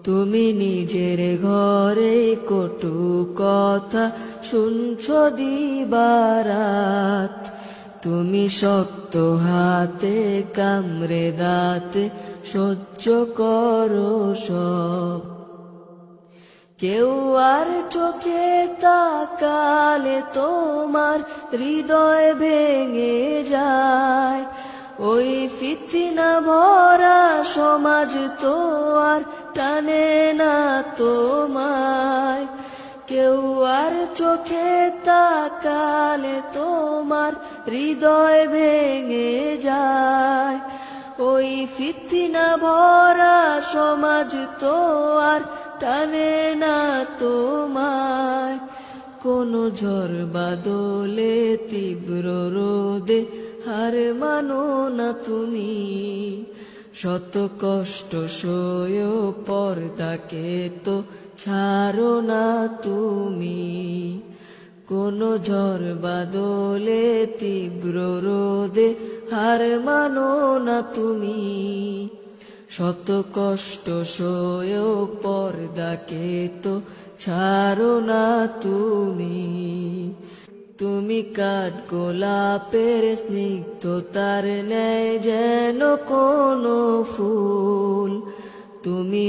তুমি নিজের ঘরে কটু কথা শুনছো দিবারাত, তুমি শক্ত হাতে কামড়ে দাঁতে সহ্য করো সব। কেউ আর চোখে তাকালে তোমার হৃদয় ভেঙে যায়, ওই ফিতনা ভরা সমাজ তো আর টানে না তোমায়। কেউ আর চোখে তাকালে তোমার হৃদয় ভেঙে যায়, ওই ফিতনা ভরা সমাজ তো আর টানে না তোমায়। কোনো ঝড় বাদলে তীব্র রোদে হার মানো না তুমি, শত কষ্ট সয়েও পর্দাকে তো ছাড়ো না তুমি। কোনো ঝড় বাদলে তীব্র রোদে হার মানো না তুমি, শত কষ্ট সয়েও পর্দাকে তো ছাড়ো না তুমি। তুমি কাঠ গোলাপের স্নিগ্ধতার ন্যায় যেন কোনো ফুল, তুমি